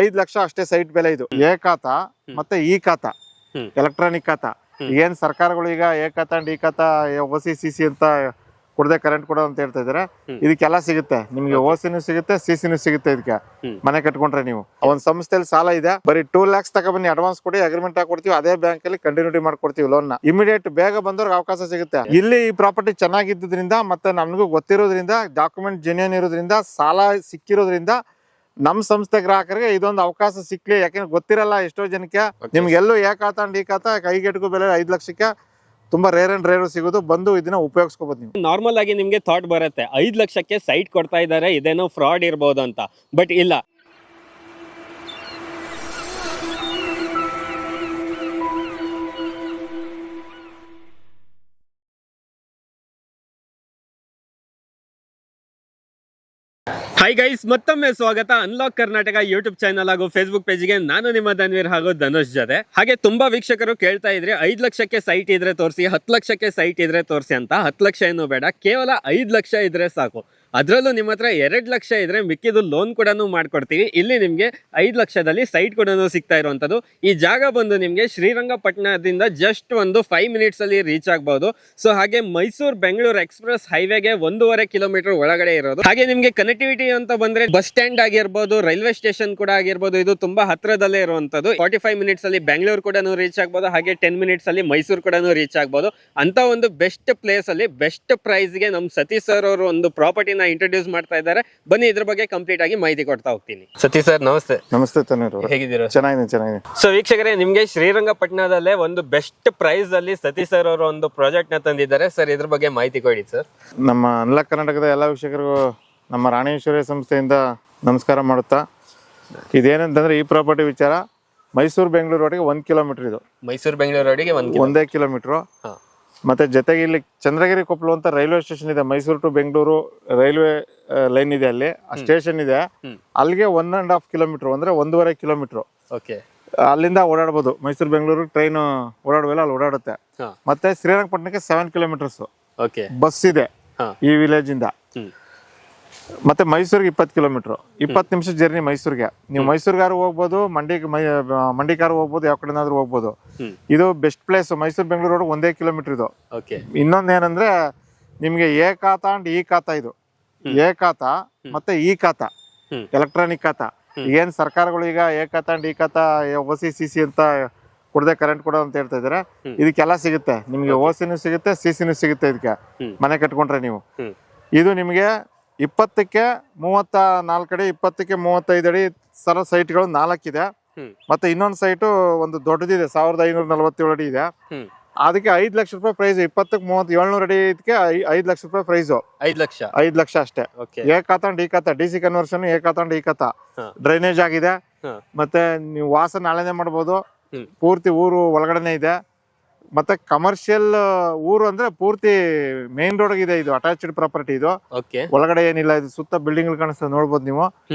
5 ಲಕ್ಷ ಅಷ್ಟೇ ಸೈಟ್ ಬೆಲೆ ಇದು. ಎ ಖಾತಾ ಮತ್ತೆ ಇ ಖಾತಾ, ಎಲೆಕ್ಟ್ರಾನಿಕ್ ಖಾತಾ. ಏನ್ ಸರ್ಕಾರಗಳು ಈಗ ಎ ಖಾತಾ ಅಂಡ್ ಇ ಖಾತಾ OC/CC ಅಂತ ಕೊಡದೆ ಕರೆಂಟ್ ಕೊಡೋದು ಅಂತ ಹೇಳ್ತಾ ಇದಾರೆ. ಇದಕ್ಕೆಲ್ಲ ಸಿಗುತ್ತೆ ನಿಮ್ಗೆ, OC ಸಿಗುತ್ತೆ, CC ಸಿಗುತ್ತೆ. ಇದಕ್ಕೆ ಮನೆ ಕಟ್ಕೊಂಡ್ರೆ ನೀವು ಒಂದ್ ಸಂಸ್ಥೆಯಲ್ಲಿ ಸಾಲ ಇದೆ, ಬರೀ 2 lakhs ತಗೊಬನ್ನಿ, ಅಡ್ವಾನ್ಸ್ ಕೊಡಿ, ಅಗ್ರಿಮೆಂಟ್ ಹಾಕೊಡ್ತೀವಿ, ಅದೇ ಬ್ಯಾಂಕ್ ಅಲ್ಲಿ ಕಂಟಿನ್ಯೂಟಿ ಮಾಡ್ಕೊಡ್ತೀವಿ ಲೋನ್ ನ. ಇಮಿಡಿಯೇಟ್ ಬೇಗ ಬಂದವ್ರಿಗೆ ಅವಕಾಶ ಸಿಗುತ್ತೆ. ಇಲ್ಲಿ ಈ ಪ್ರಾಪರ್ಟಿ ಚೆನ್ನಾಗಿದ್ದರಿಂದ ಮತ್ತೆ ನಮಗೂ ಗೊತ್ತಿರೋದ್ರಿಂದ, ಡಾಕ್ಯುಮೆಂಟ್ ಜೆನ್ಯೂನ್ ಇರೋದ್ರಿಂದ, ಸಾಲ ಸಿಕ್ಕಿರೋದ್ರಿಂದ ನಮ್ ಸಂಸ್ಥೆ ಗ್ರಾಹಕರಿಗೆ ಇದೊಂದು ಅವಕಾಶ ಸಿಕ್ಲಿ. ಯಾಕೆಂದ್ರೆ ಗೊತ್ತಿರಲ್ಲ ಎಷ್ಟೋ ಜನಕ್ಕೆ. ನಿಮ್ಗೆಲ್ಲೂ ಎ ಖಾತಾ ಅಂಡ್ ಇ ಖಾತಾ ಕೈಗೆಟುಕು ಬೆಲೆ 5 ಲಕ್ಷಕ್ಕೆ ತುಂಬಾ ರೇರ್ ಅಂಡ್ ರೇರ್ ಸಿಗೋದು. ಬಂದು ಇದನ್ನ ಉಪಯೋಗಿಸ್ಕೋಬಹುದು ನೀವು. ನಾರ್ಮಲ್ ಆಗಿ ನಿಮ್ಗೆ ಥಾಟ್ ಬರುತ್ತೆ 5 ಲಕ್ಷಕ್ಕೆ ಸೈಟ್ ಕೊಡ್ತಾ ಇದ್ದಾರೆ, ಇದೇನೋ ಫ್ರಾಡ್ ಇರ್ಬೋದು ಅಂತ. ಬಟ್ ಇಲ್ಲ, ಹಾಯ್ ಗೈಸ್, ಮತ್ತೊಮ್ಮೆ ಸ್ವಾಗತ ಅನ್ಲಾಕ್ ಕರ್ನಾಟಕ ಯೂಟ್ಯೂಬ್ ಚಾನಲ್ ಹಾಗೂ ಫೇಸ್ಬುಕ್ ಪೇಜ್ಗೆ. ನಾನು ನಿಮ್ಮ ಧನ್ವೀರ್ ಹಾಗೂ ಧನುಷ್ ಜೊತೆ. ಹಾಗೆ ತುಂಬಾ ವೀಕ್ಷಕರು ಕೇಳ್ತಾ ಇದ್ರಿ 5 ಲಕ್ಷಕ್ಕೆ ಸೈಟ್ ಇದ್ರೆ ತೋರಿಸಿ, 10 ಲಕ್ಷಕ್ಕೆ ಸೈಟ್ ಇದ್ರೆ ತೋರಿಸಿ ಅಂತ. 10 ಲಕ್ಷ ಏನು ಬೇಡ, ಕೇವಲ 5 ಲಕ್ಷ ಇದ್ರೆ ಸಾಕು. ಅದರಲ್ಲೂ ನಿಮ್ಮ ಹತ್ರ 2 ಲಕ್ಷ ಇದ್ರೆ ಮಿಕ್ಕಿದು ಲೋನ್ ಕೂಡ ಮಾಡ್ಕೊಡ್ತೀವಿ. ಇಲ್ಲಿ ನಿಮ್ಗೆ 5 ಲಕ್ಷದಲ್ಲಿ ಸೈಟ್ ಕೂಡ ಸಿಗ್ತಾ ಇರುವಂತದ್ದು. ಈ ಜಾಗ ಬಂದು ನಿಮ್ಗೆ ಶ್ರೀರಂಗಪಟ್ಟಣದಿಂದ ಜಸ್ಟ್ ಒಂದು 5 minutes ಅಲ್ಲಿ ರೀಚ್ ಆಗಬಹುದು. ಸೊ ಹಾಗೆ ಮೈಸೂರು ಬೆಂಗಳೂರು ಎಕ್ಸ್ಪ್ರೆಸ್ ಹೈವೇಗೆ 1.5 ಕಿಲೋಮೀಟರ್ ಒಳಗಡೆ ಇರೋದು. ಹಾಗೆ ನಿಮ್ಗೆ ಕನೆಕ್ಟಿವಿಟಿ ಅಂತ ಬಂದ್ರೆ ಬಸ್ ಸ್ಟ್ಯಾಂಡ್ ಆಗಿರ್ಬೋದು, ರೈಲ್ವೆ ಸ್ಟೇಷನ್ ಕೂಡ ಆಗಿರ್ಬೋದು, ಇದು ತುಂಬಾ ಹತ್ರದಲ್ಲೇ ಇರುವಂತದ್ದು. 45 minutes ಅಲ್ಲಿ ಬೆಂಗಳೂರು ಕೂಡ ರೀಚ್ ಆಗ್ಬೋದು, ಹಾಗೆ 10 minutes ಅಲ್ಲಿ ಮೈಸೂರು ಕೂಡ ರೀಚ್ ಆಗ್ಬೋದು. ಅಂತ ಒಂದು ಬೆಸ್ಟ್ ಪ್ಲೇಸ್ ಅಲ್ಲಿ ಬೆಸ್ಟ್ ಪ್ರೈಸ್ ಗೆ ನಮ್ ಸತೀಶ್ ಸರ್ ಅವರು ಒಂದು ಪ್ರಾಪರ್ಟಿನ ಇಂಟ್ರೊಡ್ಯೂಸ್ ಮಾಡ್ತಾ ಇದ್ದಾರೆ. ಬನ್ನಿ ಇದ್ರ ಬಗ್ಗೆ ಕಂಪ್ಲೀಟ್ ಆಗಿ ಮಾಹಿತಿ ಕೊಡ್ತಾ ಹೋಗ್ತೀನಿ. ಸತೀಶ್ ಸರ್ ನಮಸ್ತೆ. ನಮಸ್ತೆ ತನ್ನೂರು, ಹೇಗಿದ್ದೀರಾ? ಚೆನ್ನಾಗಿದೆ. ಸೊ ವೀಕ್ಷಕರೇ, ನಿಮ್ಗೆ ಶ್ರೀರಂಗಪಟ್ಟಣದಲ್ಲೇ ಒಂದು ಬೆಸ್ಟ್ ಪ್ರೈಸ್ ಅಲ್ಲಿ ಸತೀಶ್ ಸರ್ ಅವರು ಒಂದು ಪ್ರಾಜೆಕ್ಟ್ ನ ತಂದಿದ್ದಾರೆ. ಸರ್ ಇದ್ರ ಬಗ್ಗೆ ಮಾಹಿತಿ ಕೊಡಿ ಸರ್. ನಮ್ಮ ಅನ್ಲಾಕ್ ಕರ್ನಾಟಕದ ಎಲ್ಲ ವೀಕ್ಷಕರಿಗೂ ನಮ್ಮ ರಾಣೇಶ್ವರಿ ಸಂಸ್ಥೆಯಿಂದ ನಮಸ್ಕಾರ ಮಾಡುತ್ತಾ, ಇದೇನಂತಂದ್ರೆ ಈ ಪ್ರಾಪರ್ಟಿ ವಿಚಾರ ಮೈಸೂರು ಬೆಂಗಳೂರು ರೋಡ್ಗೆ 1 ಕಿಲೋಮೀಟರ್ ಇದು. ಮೈಸೂರು ಬೆಂಗಳೂರು ರೋಡ್ಗೆ 1 ಕಿಲೋಮೀಟರ್. ಮತ್ತೆ ಜೊತೆಗೆ ಇಲ್ಲಿ ಚಂದ್ರಗಿರಿ ಕೊಪ್ಪಲು ಅಂತ ರೈಲ್ವೆ ಸ್ಟೇಷನ್ ಇದೆ. Mysuru to Bengaluru railway line ಇದೆ, ಅಲ್ಲಿ ಆ ಸ್ಟೇಷನ್ ಇದೆ. ಅಲ್ಲಿಗೆ 1.5 ಕಿಲೋಮೀಟರ್ ಅಂದ್ರೆ 1.5 ಕಿಲೋಮೀಟರ್. ಅಲ್ಲಿಂದ ಓಡಾಡಬಹುದು. ಮೈಸೂರು ಬೆಂಗಳೂರು ಟ್ರೈನ್ ಓಡಾಡುವಲ್ಲ, ಅಲ್ಲಿ ಓಡಾಡುತ್ತೆ. ಮತ್ತೆ ಶ್ರೀರಂಗಪಟ್ಟಣಕ್ಕೆ 7 ಕಿಲೋಮೀಟರ್ಸ್ ಬಸ್ ಇದೆ ಈ ವಿಲೇಜ್ ಇಂದ. ಮತ್ತೆ ಮೈಸೂರಿಗೆ 20 ಕಿಲೋಮೀಟರ್, 20 ನಿಮಿಷ ಜರ್ನಿ ಮೈಸೂರಿಗೆ. ನೀವು ಮೈಸೂರ್ಗಾರು ಹೋಗ್ಬೋದು, ಮಂಡಿಗಾರು ಹೋಗ್ಬೋದು, ಯಾವ ಕಡೆನಾದ್ರೂ ಹೋಗ್ಬೋದು. ಇದು best place. Mysuru Bengaluru road 1 kilometre ಇದು. ಇನ್ನೊಂದೇನಂದ್ರೆ ನಿಮ್ಗೆ ಎ ಖಾತಾ ಅಂಡ್ ಇ ಖಾತಾ. ಇದು ಎ ಖಾತಾ ಮತ್ತೆ ಇ ಖಾತಾ, ಎಲೆಕ್ಟ್ರಾನಿಕ್ ಖಾತಾ. ಏನ್ ಸರ್ಕಾರಗಳು ಈಗ ಎ ಖಾತಾ ಅಂಡ್ ಇ ಖಾತಾ OC/CC ಅಂತ ಕೊಡದೆ ಕರೆಂಟ್ ಕೊಡೋದು ಅಂತ ಹೇಳ್ತಾ ಇದಾರೆ. ಇದಕ್ಕೆಲ್ಲ ಸಿಗುತ್ತೆ ನಿಮ್ಗೆ. OC ಸಿಗುತ್ತೆ, CC ಸಿಗುತ್ತೆ. ಇದಕ್ಕೆ ಮನೆ ಕಟ್ಕೊಂಡ್ರೆ ನೀವು. ಇದು ನಿಮ್ಗೆ 20ಕ್ಕೆ 34 ಅಡಿ, 20ಕ್ಕೆ 35 ಅಡಿ ಸರ ಸೈಟ್ಗಳು 4 ಇದೆ. ಮತ್ತೆ ಇನ್ನೊಂದು ಸೈಟು ಒಂದು ದೊಡ್ಡದಿದೆ, 1547 ಅಡಿ ಇದೆ. ಅದಕ್ಕೆ 5 ಲಕ್ಷ ರೂಪಾಯಿ ಪ್ರೈಸ್. 20ಕ್ಕೆ 700 ಅಡಿ ಇದಕ್ಕೆ 5 ಲಕ್ಷ ರೂಪಾಯಿ ಪ್ರೈಸ್. 5 ಲಕ್ಷ ಅಷ್ಟೇ. ಎ ಖಾತಾ ಅಂಡ್ ಇ ಖಾತಾ, DC ಕನ್ವರ್ಷನ್ ಎ ಖಾತಾ ಅಂಡ್ ಇ ಖಾತಾ. ಡ್ರೈನೇಜ್ ಆಗಿದೆ. ಮತ್ತೆ ನೀವು ವಾಸ ನಾಳೆನೆ ಮಾಡ್ಬೋದು. ಪೂರ್ತಿ ಊರು ಒಳಗಡೆನೆ ಇದೆ. ಮತ್ತೆ ಕಮರ್ಷಿಯಲ್ ಊರು ಅಂದ್ರೆ ಪೂರ್ತಿ ಮೇನ್ ರೋಡ್ ಇದೆ. ಇದು ಅಟ್ಯಾಚ್ಡ್ ಪ್ರಾಪರ್ಟಿ. ಇದು ಒಳಗಡೆ ಏನಿಲ್ಲ. ಇದು ಸುತ್ತ ಬಿಲ್ಡಿಂಗ್ ಕಾಣಿಸ್ತದೆ, ನೋಡ್ಬೋದು ನೀವು.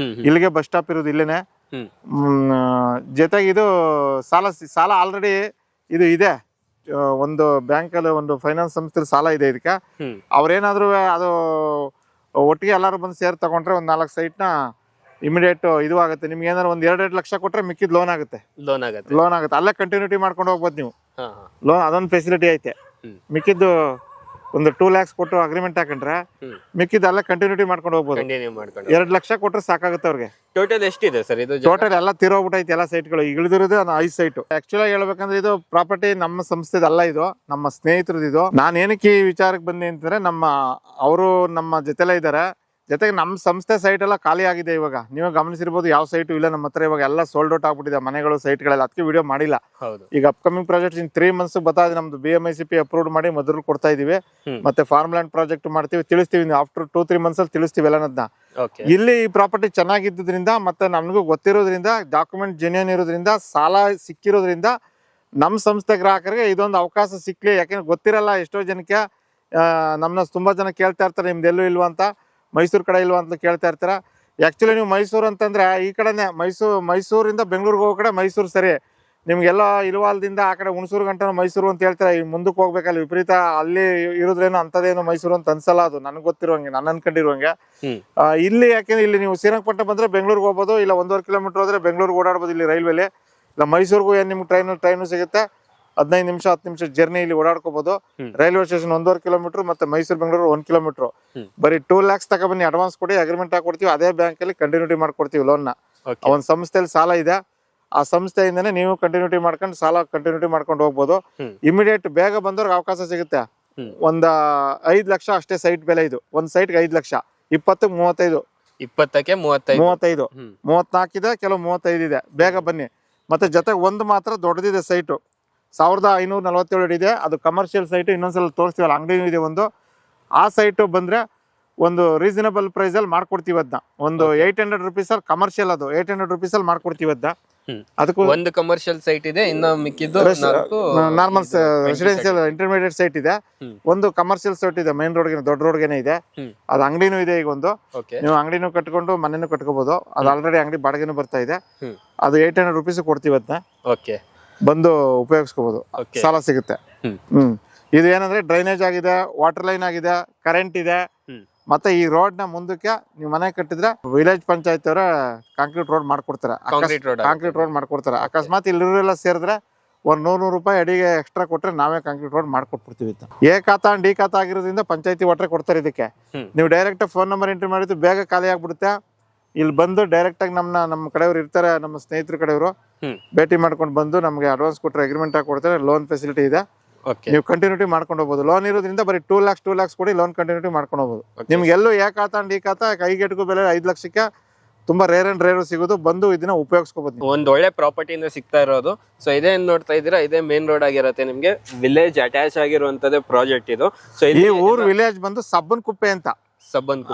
ಇಲ್ಲಿಗೆ ಬಸ್ ಸ್ಟಾಪ್ ಇರೋದು ಇಲ್ಲೇನೆ. ಜೊತೆಗೆ ಇದು ಸಾಲ ಆಲ್ರೆಡಿ ಇದು ಇದೆ. ಒಂದು ಬ್ಯಾಂಕ್ ಅಲ್ಲಿ, ಒಂದು ಫೈನಾನ್ಸ್ ಸಂಸ್ಥೆ ಸಾಲ ಇದೆ ಇದಕ್ಕೆ. ಅವ್ರೇನಾದ್ರು ಅದು ಒಟ್ಟಿಗೆ ಎಲ್ಲಾರು ಬಂದು ಸೇರ್ ತಗೊಂಡ್ರೆ ಒಂದು 4 ಸೈಟ್ ನ ಇಮಿಡಿಯೇಟ್ ಇದು ಆಗುತ್ತೆ. ನಿಮ್ಗೆ ಏನಾದ್ರು ಒಂದು 2 ಲಕ್ಷ ಕೊಟ್ರೆ ಮಿಕ್ಕಿದ್ ಲೋನ್ ಆಗುತ್ತೆ. ಅಲ್ಲೇ ಕಂಟಿನ್ಯೂಟಿ ಮಾಡ್ಕೊಂಡು ಹೋಗ್ಬೋದು ನೀವು. ಲೋನ್ ಅದೊಂದು ಫೆಸಿಲಿಟಿ ಐತೆ. ಮಿಕ್ಕಿದ್ದು ಒಂದು 2 lakhs ಕೊಟ್ಟು ಅಗ್ರಿಮೆಂಟ್ ಹಾಕೊಂಡ್ರೆ ಮಿಕ್ಕಿದ್ದು ಅಲ್ಲೇ ಕಂಟಿನ್ಯೂಟಿ ಮಾಡ್ಕೊಂಡು ಹೋಗ್ಬೋದು. 2 ಲಕ್ಷ ಕೊಟ್ರೆ ಸಾಕಾಗುತ್ತೆ ಅವ್ರಿಗೆ. ಟೋಟಲ್ ಎಷ್ಟಿದೆ ಸರ್ ಇದು? ಟೋಟಲ್ ಎಲ್ಲ ತೀರೋಗ್ಬಿಟ್ಟೈತೆ ಎಲ್ಲ ಸೈಟ್ಗಳು. ಇಳಿದಿರೋದು 5 ಸೈಟ್. ಆಕ್ಚುಲಿ ಹೇಳ್ಬೇಕಂದ್ರೆ ಇದು ಪ್ರಾಪರ್ಟಿ ನಮ್ಮ ಸಂಸ್ಥೆದಲ್ಲ, ಇದು ನಮ್ಮ ಸ್ನೇಹಿತರದ್ದು. ಇದು ನಾನು ಏನಕ್ಕೆ ಈ ವಿಚಾರಕ್ಕೆ ಬಂದೆ ಅಂತಂದ್ರೆ, ಅವರು ನಮ್ಮ ಜೊತೆಲೇ ಇದ್ದಾರೆ. ಜೊತೆಗೆ ನಮ್ಮ ಸಂಸ್ಥೆ ಸೈಟ್ ಎಲ್ಲ ಖಾಲಿ ಆಗಿದೆ ಇವಾಗ. ನೀವು ಗಮನಿಸಿರ್ಬೋದು, ಯಾವ ಸೈಟು ಇಲ್ಲ ನಮ್ಮ ಹತ್ರ. ಇವಾಗ ಎಲ್ಲ ಸೋಲ್ಡ್ ಔಟ್ ಆಗ್ಬಿಟ್ಟಿದೆ ಮನೆಗಳು, ಸೈಟ್ಗಳೆಲ್ಲ. ಅದಕ್ಕೆ ವಿಡಿಯೋ ಮಾಡಿಲ್ಲ. ಈಗ ಅಪ್ಕಮಿಂಗ್ ಪ್ರಾಜೆಕ್ಟ್ ಇನ್ 3 months ಬರ್ತಾ ಇದೆ. ನಮ್ದು BMICP ಅಪ್ರೂವ್ಡ್ ಮಾಡಿ ಮೊದಲು ಕೊಡ್ತಾ ಇದೀವಿ. ಮತ್ತೆ ಫಾರ್ಮ್ ಲ್ಯಾಂಡ್ ಪ್ರಾಜೆಕ್ಟ್ ಮಾಡ್ತೀವಿ, ತಿಳಿಸ್ತೀವಿ. ಆಫ್ಟರ್ 2-3 months ಅಲ್ಲಿ ತಿಳಿಸ್ತೀವಿ ಎಲ್ಲನದ್ನ. ಇಲ್ಲಿ ಈ ಪ್ರಾಪರ್ಟಿ ಚೆನ್ನಾಗಿದ್ದರಿಂದ ಮತ್ತೆ ನಮಗೂ ಗೊತ್ತಿರೋದ್ರಿಂದ, ಡಾಕ್ಯುಮೆಂಟ್ ಜೆನ್ಯೂನ್ ಇರೋದ್ರಿಂದ, ಸಾಲ ಸಿಕ್ಕಿರೋದ್ರಿಂದ ನಮ್ಮ ಸಂಸ್ಥೆ ಗ್ರಾಹಕರಿಗೆ ಇದೊಂದು ಅವಕಾಶ ಸಿಕ್ಲಿ. ಯಾಕೆಂದ್ರೆ ಗೊತ್ತಿರಲ್ಲ ಎಷ್ಟೋ ಜನಕ್ಕೆ. ನಮ್ಮನ್ನ ತುಂಬಾ ಜನ ಕೇಳ್ತಾ ಇರ್ತಾರೆ, ನಿಮ್ದು ಎಲ್ಲೂ ಇಲ್ವಾ ಅಂತ, ಮೈಸೂರು ಕಡೆ ಇಲ್ವಾ ಅಂತ ಕೇಳ್ತಾ ಇರ್ತೀರ. ಆಕ್ಚುಲಿ ನೀವು ಮೈಸೂರು ಅಂತಂದ್ರೆ ಈ ಕಡೆನೆ, ಮೈಸೂರಿಂದ ಬೆಂಗಳೂರಿಗೆ ಹೋಗೋ ಕಡೆ ಮೈಸೂರು ಸರಿ. ನಿಮ್ಗೆಲ್ಲ ಇಲ್ವಾಲ್ದಿಂದ ಆ ಕಡೆ ಹುಣಸೂರು ಗಂಟ ಮೈಸೂರು ಅಂತ ಹೇಳ್ತಾರೆ, ಈ ಮುಂದಕ್ಕೆ ಹೋಗ್ಬೇಕಲ್ಲ ವಿಪರೀತ ಅಲ್ಲಿ ಇರೋದ್ರೇನು ಅಂತದೇನು ಮೈಸೂರು ಅಂತ ಅನ್ಸಲ್ಲ. ಅದು ನನಗೆ ಗೊತ್ತಿರುವಂಗೆ, ನಾನು ಅನ್ಕೊಂಡಿರುವಂಗೆ. ಇಲ್ಲಿ ಯಾಕೆಂದ್ರೆ ಇಲ್ಲಿ ನೀವು ಶ್ರೀರಂಗಪಟ್ಟಣ ಬಂದ್ರೆ ಬೆಂಗಳೂರಿಗೆ ಹೋಗ್ಬೋದು, ಇಲ್ಲ 1.5 ಕಿಲೋಮೀಟರ್ ಹೋದ್ರೆ ಬೆಂಗಳೂರಿಗೆ ಓಡಾಡ್ಬೋದು ಇಲ್ಲಿ ರೈಲ್ವೆಲಿ. ಇಲ್ಲ ಮೈಸೂರಿಗೂ ಏನ್ ನಿಮ್ಗೆ ಟ್ರೈನು ಸಿಗುತ್ತೆ, 15 ನಿಮಿಷ 10 ನಿಮಿಷ ಜರ್ನಿ ಇಲ್ಲಿ ಓಡಾಡ್ಕೋಬಹುದು. ರೈಲ್ವೆ ಸ್ಟೇಷನ್ 1.5 ಕಿಲೋಮೀಟರ್, ಮತ್ತೆ ಮೈಸೂರು ಬೆಂಗಳೂರು 1 ಕಿಲೋಮೀಟರ್. ಬರೀ 2 lakhs ತಗೊಬನ್ನಿ, ಅಡ್ವಾನ್ಸ್ ಕೊಡಿ, ಅಗ್ರಿಮೆಂಟ್ ಹಾಕೊಡ್ತೀವಿ. ಅದೇ ಬ್ಯಾಂಕ್ ಅಲ್ಲಿ ಕಂಟಿನ್ಯೂಟಿ ಮಾಡ್ಕೊಡ್ತೀವಿ ಲೋನ್ ನ. ಒಂದ್ ಸಂಸ್ಥೆಯಲ್ಲಿ ಸಾಲ ಇದೆ, ಆ ಸಂಸ್ಥೆಯಿಂದನೇ ನೀವು ಕಂಟಿನ್ಯೂಟಿ ಮಾಡ್ಕೊಂಡು ಸಾಲ ಕಂಟಿನ್ಯೂಟಿ ಮಾಡ್ಕೊಂಡು ಹೋಗ್ಬೋದು. ಇಮಿಡಿಯೇಟ್ ಬೇಗ ಬಂದವ್ರಿಗೆ ಅವಕಾಶ ಸಿಗುತ್ತೆ. ಒಂದ್ 5 ಲಕ್ಷ ಅಷ್ಟೇ ಸೈಟ್ ಬೆಲೆ. ಇದು ಒಂದ್ ಸೈಟ್ಗೆ 5 ಲಕ್ಷ, 20ಕ್ಕೆ 35, 20ಕ್ಕೆ 35, 34 ಇದೆ, ಕೆಲವು 35 ಇದೆ. ಬೇಗ ಬನ್ನಿ. ಮತ್ತೆ ಜೊತೆಗೆ ಒಂದು ಮಾತ್ರ ದೊಡ್ಡದಿದೆ ಸೈಟು, 1547 ಅಡಿ ಇದೆ. ಅದು ಕಮರ್ಷಿಯಲ್ ಸೈಟ್. ಇನ್ನೊಂದ್ಸಲ ತೋರಿಸ್ತೀವಲ್ಲ, ಅಂಗಡಿ ಇದೆ ಒಂದು. ಆ ಸೈಟು ಬಂದ್ರೆ ಒಂದು ರೀಸನಬಲ್ ಪ್ರೈಸ್ ಅಲ್ಲಿ ಮಾಡ್ಕೊಡ್ತೀವಿ. ಅದನ್ನ ಒಂದು 800 ರುಪೀಸ್ ಅಲ್ಲಿ ಕಮರ್ಷಿಯಲ್, ಅದು 800 ರುಪೀಸ್ ಅಲ್ಲಿ ಮಾಡ್ಕೊಡ್ತೀವಿ. ಅದನ್ನ ಅದಕ್ಕೂ ಒಂದು ಕಮರ್ಷಿಯಲ್ ಸೈಟ್ ಇದೆ, ಇನ್ನು ಮಿಕ್ಕಿದ್ದು ನಾರ್ಮಲ್ ರೆಸಿಡೆನ್ಸಿಯಲ್ ಇಂಟರ್ಮೀಡಿಯೇಟ್ ಸೈಟ್ ಇದೆ. ಒಂದು ಕಮರ್ಷಿಯಲ್ ಸೈಟ್ ಇದೆ, ಮೈನ್ ರೋಡ್ಗೆ, ದೊಡ್ಡ ರೋಡ್ಗೆನೆ ಇದೆ. ಅದು ಅಂಗಡಿನೂ ಇದೆ. ಈಗ ಒಂದು ನೀವು ಅಂಗಡಿನೂ ಕಟ್ಕೊಂಡು ಮನೆನೂ ಕಟ್ಕೋಬಹುದು. ಅದು ಆಲ್ರೆಡಿ ಅಂಗಡಿ ಬಾಡಿಗೆನೂ ಬರ್ತಾ ಇದೆ. ಅದು 800 ರುಪೀಸ್ ಕೊಡ್ತೀವಿ. ಅದನ್ನ ಬಂದು ಉಪಯೋಗಿಸ್ಕೋಬಹುದು, ಸಾಲ ಸಿಗುತ್ತೆ. ಇದು ಏನಂದ್ರೆ ಡ್ರೈನೇಜ್ ಆಗಿದೆ, ವಾಟರ್ ಲೈನ್ ಆಗಿದೆ, ಕರೆಂಟ್ ಇದೆ. ಮತ್ತೆ ಈ ರೋಡ್ ನ ಮುಂದಕ್ಕೆ ನೀವು ಮನೆ ಕಟ್ಟಿದ್ರೆ ವಿಲೇಜ್ ಪಂಚಾಯತ್ ಅವರ ಕಾಂಕ್ರೀಟ್ ರೋಡ್ ಮಾಡ್ಕೊಡ್ತಾರೆ. ಕಾಂಕ್ರೀಟ್ ರೋಡ್ ಮಾಡ್ಕೊಡ್ತಾರೆ. ಅಕಸ್ಮಾತ್ ಇಲ್ಲಿರೋರೆಲ್ಲ ಸೇರಿದ್ರೆ ಒಂದ್ 100 ರೂಪಾಯಿ ಅಡಿಗೆ ಎಕ್ಸ್ಟ್ರಾ ಕೊಟ್ರೆ ನಾವೇ ಕಾಂಕ್ರೀಟ್ ರೋಡ್ ಮಾಡ್ಕೊಟ್ಬಿಡ್ತೀವಿ. ಎ ಖಾತಾ ಡಿ ಖಾತಾ ಆಗಿರೋದ್ರಿಂದ ಪಂಚಾಯತಿ ವಾಟ್ರೆ ಕೊಡ್ತಾರೆ. ಇದಕ್ಕೆ ನೀವು ಡೈರೆಕ್ಟ್ ಫೋನ್ ನಂಬರ್ ಎಂಟ್ರಿ ಮಾಡಿದ್ದು ಬೇಗ ಖಾಲಿ ಆಗ್ಬಿಡುತ್ತೆ. ಇಲ್ಲಿ ಬಂದು ಡೈರೆಕ್ಟ್ ಆಗಿ ನಮ್ಮ ಕಡೆಯವರು ಇರ್ತಾರೆ, ನಮ್ಮ ಸ್ನೇಹಿತರ ಕಡೆಯವರು ಭೇಟಿ ಮಾಡ್ಕೊಂಡು ಬಂದು ನಮ್ಗೆ ಅಡ್ವಾನ್ಸ್ ಕೊಟ್ಟರೆ ಅಗ್ರಿಮೆಂಟ್ ಆಗಿ ಕೊಡ್ತಾರೆ. ಲೋನ್ ಫೆಸಿಲಿಟಿ ಇದೆ, ನೀವು ಕಂಟಿನ್ಯೂಟಿ ಮಾಡ್ಕೊಂಡು ಹೋಗ್ಬೋದು. ಲೋನ್ ಇರೋದ್ರಿಂದ ಬರೀ 2 lakhs ಕೊಡಿ, ಲೋನ್ ಕಂಟಿನ್ಯೂಟಿ ಮಾಡ್ಕೊಂಡು ಹೋಗ್ಬೋದು. ನಿಮ್ಗೆ ಎಲ್ಲೂ ಎ ಖಾತಾ ಡಿ ಖಾತಾ ಕೈಗೆಟುಕು ಬೆಲೆ 5 ಲಕ್ಷಕ್ಕೆ ತುಂಬಾ ರೇರ್ ಅಂಡ್ ರೇರ್ ಸಿಗೋದು. ಬಂದು ಇದನ್ನ ಉಪಯೋಗಿಸ್ಕೋಬಹುದು. ಒಂದ್ ಒಳ್ಳೆ ಪ್ರಾಪರ್ಟಿಯಿಂದ ಸಿಗ್ತಾ ಇರೋದು. ಸೊ ಇದೇ ನೋಡ್ತಾ ಇದ್ದೀರಾ, ಇದೇ ಮೇನ್ ರೋಡ್ ಆಗಿರುತ್ತೆ. ನಿಮ್ಗೆ ವಿಲೇಜ್ ಅಟ್ಯಾಚ್ ಆಗಿರುವಂತದೇ ಪ್ರಾಜೆಕ್ಟ್ ಇದು. ಸೊ ಈ ಊರ್ ವಿಲೇಜ್ ಬಂದು ಸಬ್ಬನ್ ಕುಪ್ಪೆ ಅಂತ.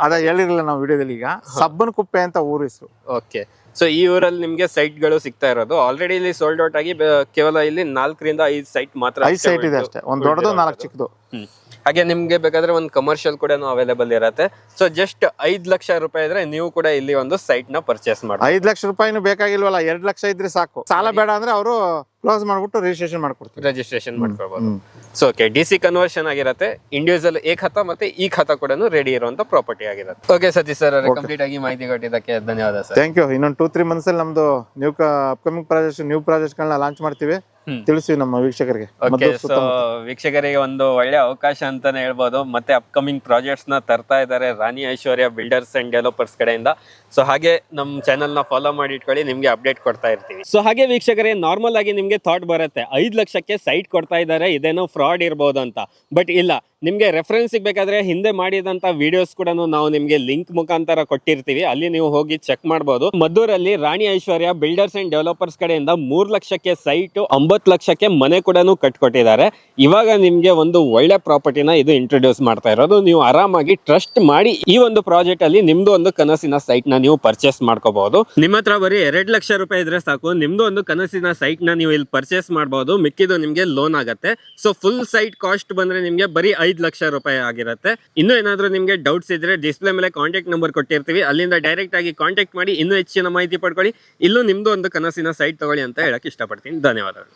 ಅದ ಹೇಳಿರಲಿಲ್ಲ ನಾವು ವಿಡಿಯೋದಲ್ಲಿ. ಈಗ ಸಬ್ಬನ್ ಕುಪ್ಪೆ ಅಂತ ಊರು ಹೆಸರು. ಓಕೆ. ಸೊ ಈ ಊರಲ್ಲಿ ನಿಮ್ಗೆ ಸೈಟ್ ಗಳು ಸಿಗ್ತಾ ಇರೋದು. ಆಲ್ರೆಡಿ ಇಲ್ಲಿ ಸೋಲ್ಡ್ ಔಟ್ ಆಗಿ ಕೇವಲ ಇಲ್ಲಿ 4 ರಿಂದ 5 ಸೈಟ್ ಮಾತ್ರ. 5 ಸೈಟ್ ಇದೆ ಅಷ್ಟೇ, ಒಂದ್ ದೊಡ್ಡದು 4 ಚಿಕ್ಕದು. ಹಾಗೆ ನಿಮ್ಗೆ ಬೇಕಾದ್ರೆ ಒಂದು ಕಮರ್ಷಿಯಲ್ ಕೂಡ ಅವೈಲೇಬಲ್ ಇರುತ್ತೆ. ಸೊ ಜಸ್ಟ್ 5 ಲಕ್ಷ ರೂಪಾಯಿ ಇದ್ರೆ ನೀವು ಕೂಡ ಇಲ್ಲಿ ಒಂದು ಸೈಟ್ ನ ಪರ್ಚೇಸ್ ಮಾಡಿ. 5 ಲಕ್ಷ ರೂಪಾಯಿನೂ ಬೇಕಾಗಿಲ್ವಲ್ಲ, 2 ಲಕ್ಷ ಇದ್ರೆ ಸಾಕು. ಸಾಲ ಬೇಡ ಅಂದ್ರೆ ಅವರು ಕ್ಲೋಸ್ ಮಾಡ್ಬಿಟ್ಟು ರಿಜಿಸ್ಟ್ರೇಷನ್ ಮಾಡ್ಕೊಳ್ಬಹುದು. ಸೊ ಓಕೆ, DC ಕನ್ವರ್ಷನ್ ಆಗಿರುತ್ತೆ. ಇಂಡಿವಿಜುವಲ್ ಎ ಖಾತಾ ಮತ್ತೆ ಈ ಖಾತಾ ಕೂಡ ರೆಡಿ ಇರುವಂತ ಪ್ರಾಪರ್ಟಿ ಆಗಿರುತ್ತೆ. ಓಕೆ ಸತೀಶ್ ಸರ್, ಕಂಪ್ಲೀಟ್ ಆಗಿ ಮಾಹಿತಿ ಕೊಟ್ಟಿದ್ದಕ್ಕೆ ಧನ್ಯವಾದ ಸರ್. Thank you. ಇನ್ನೊಂದು 2-3 ಮಂತ್ಸ್ ಅಲ್ಲಿ ನಮ್ದು ಅಪ್ಕಮಿಂಗ್ ಪ್ರಾಜೆಕ್ಟ್ ಗಳನ್ನ ಲಾಂಚ್ ಮಾಡ್ತೀವಿ. ತಿಳಿಸಿ ನಮ್ಮ ವೀಕ್ಷಕರಿಗೆ. ವೀಕ್ಷಕರಿಗೆ ಒಂದು ಒಳ್ಳೆ ಅವಕಾಶ ಅಂತಾನೆ ಹೇಳ್ಬೋದು. ಮತ್ತೆ ಅಪ್ಕಮಿಂಗ್ ಪ್ರಾಜೆಕ್ಟ್ಸ್ ನ ತರ್ತಾ ಇದ್ದಾರೆ ರಾಣಿ ಐಶ್ವರ್ಯ ಬಿಲ್ಡರ್ಸ್ ಅಂಡ್ ಡೆವಲಪರ್ಸ್ ಕಡೆಯಿಂದ. ಸೊ ಹಾಗೆ ನಮ್ಮ ಚಾನೆಲ್ ನ ಫಾಲೋ ಮಾಡಿ ಇಟ್ಕೊಳ್ಳಿ, ನಿಮ್ಗೆ ಅಪ್ಡೇಟ್ ಕೊಡ್ತಾ ಇರ್ತೀವಿ. ಸೊ ಹಾಗೆ ವೀಕ್ಷಕರೇ, ನಾರ್ಮಲ್ ಆಗಿ ನಿಮ್ಗೆ ಥಾಟ್ ಬರುತ್ತೆ 5 ಲಕ್ಷಕ್ಕೆ ಸೈಟ್ ಕೊಡ್ತಾ ಇದ್ದಾರೆ, ಇದೇನೋ ಫ್ರಾಡ್ ಇರ್ಬೋದು ಅಂತ. ಬಟ್ ಇಲ್ಲ, ನಿಮ್ಗೆ ರೆಫರೆನ್ಸ್ ಬೇಕಾದ್ರೆ ಹಿಂದೆ ಮಾಡಿದಂತ ವಿಡಿಯೋಸ್ ಕೂಡ ನಾವು ನಿಮ್ಗೆ ಲಿಂಕ್ ಮುಖಾಂತರ ಕೊಟ್ಟಿರ್ತೀವಿ, ಅಲ್ಲಿ ನೀವು ಹೋಗಿ ಚೆಕ್ ಮಾಡಬಹುದು. ಮದ್ದೂರಲ್ಲಿ ರಾಣಿ ಐಶ್ವರ್ಯ ಬಿಲ್ಡರ್ಸ್ ಅಂಡ್ ಡೆವಲಪರ್ಸ್ ಕಡೆಯಿಂದ 3 ಲಕ್ಷಕ್ಕೆ ಸೈಟ್, 9 ಲಕ್ಷಕ್ಕೆ ಮನೆ ಕೂಡ ಕಟ್ಕೊಟ್ಟಿದ್ದಾರೆ. ಇವಾಗ ನಿಮ್ಗೆ ಒಂದು ಒಳ್ಳೆ ಪ್ರಾಪರ್ಟಿನ ಇದು ಇಂಟ್ರೊಡ್ಯೂಸ್ ಮಾಡ್ತಾ ಇರೋದು. ನೀವು ಆರಾಮಾಗಿ ಟ್ರಸ್ಟ್ ಮಾಡಿ ಈ ಒಂದು ಪ್ರಾಜೆಕ್ಟ್ ಅಲ್ಲಿ ನಿಮ್ದು ಒಂದು ಕನಸಿನ ಸೈಟ್ ನ ನೀವು ಪರ್ಚೇಸ್ ಮಾಡ್ಕೋಬಹುದು. ನಿಮ್ಮ ಹತ್ರ ಬರೀ 2 ಲಕ್ಷ ರೂಪಾಯಿ ಇದ್ರೆ ಸಾಕು, ನಿಮ್ದು ಒಂದು ಕನಸಿನ ಸೈಟ್ ನ ನೀವು ಇಲ್ಲಿ ಪರ್ಚೇಸ್ ಮಾಡಬಹುದು. ಮಿಕ್ಕಿದು ನಿಮ್ಗೆ ಲೋನ್ ಆಗುತ್ತೆ. ಸೊ ಫುಲ್ ಸೈಟ್ ಕಾಸ್ಟ್ ಬಂದ್ರೆ ನಿಮ್ಗೆ ಬರೀ 5 ಲಕ್ಷ ರೂಪಾಯಿ ಆಗಿರುತ್ತೆ. ಇನ್ನು ಏನಾದ್ರೂ ನಿಮ್ಗೆ ಡೌಟ್ಸ್ ಇದ್ರೆ ಡಿಸ್ಪ್ಲೇ ಮೇಲೆ ಕಾಂಟ್ಯಾಕ್ಟ್ ನಂಬರ್ ಕೊಟ್ಟಿರ್ತೀವಿ, ಅಲ್ಲಿಂದ ಡೈರೆಕ್ಟ್ ಆಗಿ ಕಾಂಟ್ಯಾಕ್ಟ್ ಮಾಡಿ ಇನ್ನೂ ಹೆಚ್ಚಿನ ಮಾಹಿತಿ ಪಡ್ಕೊಳ್ಳಿ. ಇಲ್ಲೂ ನಿಮ್ದು ಒಂದು ಕನಸಿನ ಸೈಟ್ ತಗೊಳ್ಳಿ ಅಂತ ಹೇಳಕ್ ಇಷ್ಟಪಡ್ತೀನಿ. ಧನ್ಯವಾದಗಳು.